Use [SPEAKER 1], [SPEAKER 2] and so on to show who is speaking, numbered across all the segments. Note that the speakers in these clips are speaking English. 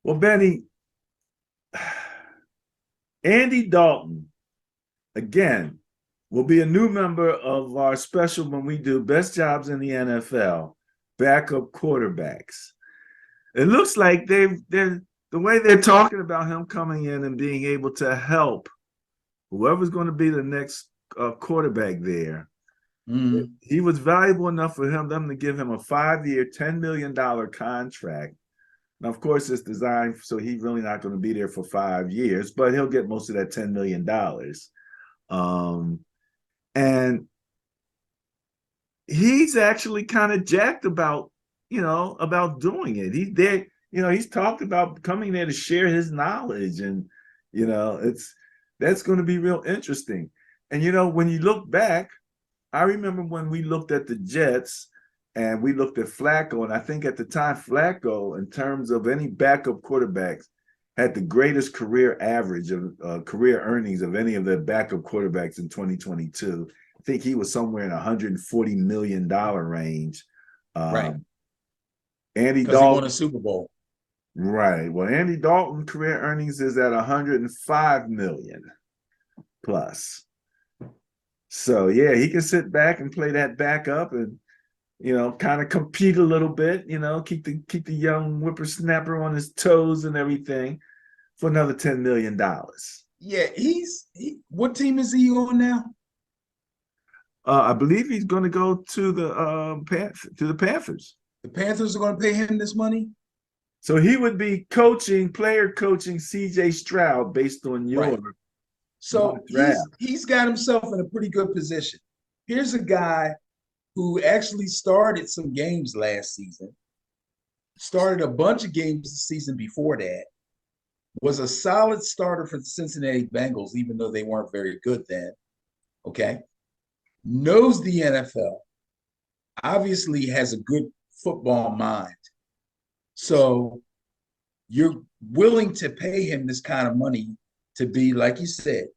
[SPEAKER 1] Well, Benny, Andy Dalton, again, will be a new member of our special when we do best jobs in the NFL, backup quarterbacks. It looks like they're the way they're talking about him coming in and being able to help whoever's going to be the next quarterback there. He was valuable enough for them to give him a 5-year, $10 million contract. Now, of course, it's designed so he's really not going to be there for 5 years, but he'll get most of that $10 million. And he's actually kind of jacked about, about doing it. He's there, he's talked about coming there to share his knowledge. And, that's going to be real interesting. And, when you look back, I remember when we looked at the Jets and we looked at Flacco, and I think at the time Flacco, in terms of any backup quarterbacks, had the greatest career average of career earnings of any of the backup quarterbacks in 2022. I think he was somewhere in $140 million range.
[SPEAKER 2] Right.
[SPEAKER 1] Andy
[SPEAKER 2] Because he
[SPEAKER 1] Dalton
[SPEAKER 2] won a Super Bowl.
[SPEAKER 1] Right. Well, Andy Dalton career earnings is at 105 million plus. So yeah, he can sit back and play that backup and kind of compete a little bit, keep the young whippersnapper on his toes and everything for another $10 million.
[SPEAKER 2] Yeah, what team is he on now?
[SPEAKER 1] I believe he's going to go to the Panthers.
[SPEAKER 2] The Panthers are going to pay him this money?
[SPEAKER 1] So he would be player coaching CJ Stroud based on your
[SPEAKER 2] right. So he's got himself in a pretty good position. Here's a guy who actually started some games last season, started a bunch of games the season before that, was a solid starter for the Cincinnati Bengals, even though they weren't very good then, okay? Knows the NFL, obviously has a good football mind. So you're willing to pay him this kind of money to be, like you said,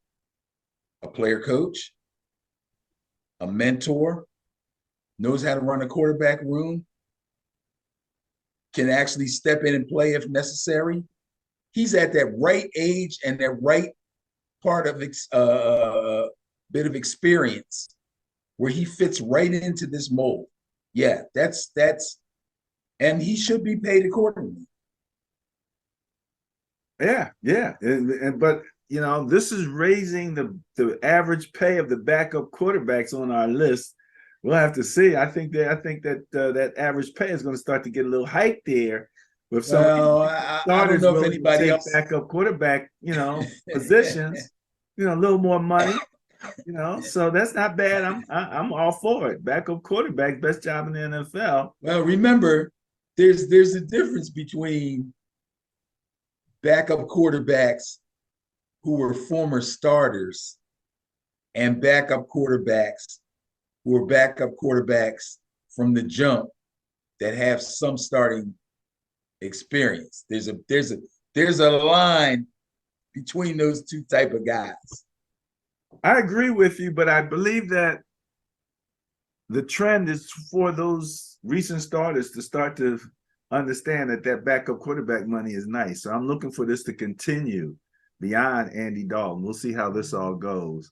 [SPEAKER 2] a player coach, a mentor, knows how to run a quarterback room, can actually step in and play if necessary. He's at that right age and that right part of bit of experience where he fits right into this mold. Yeah, that's and he should be paid accordingly.
[SPEAKER 1] Yeah. But this is raising the average pay of the backup quarterbacks on our list. We'll have to see. I think that that average pay is going to start to get a little hiked there with some
[SPEAKER 2] I don't know if anybody else
[SPEAKER 1] backup quarterback, positions, a little more money, So that's not bad. I'm all for it. Backup quarterback, best job in the NFL.
[SPEAKER 2] Well, remember, there's a difference between backup quarterbacks who were former starters and backup quarterbacks who are backup quarterbacks from the jump that have some starting experience. There's a line between those two type of guys.
[SPEAKER 1] I agree with you, but I believe that the trend is for those recent starters to start to understand that backup quarterback money is nice. So I'm looking for this to continue beyond Andy Dalton. We'll see how this all goes.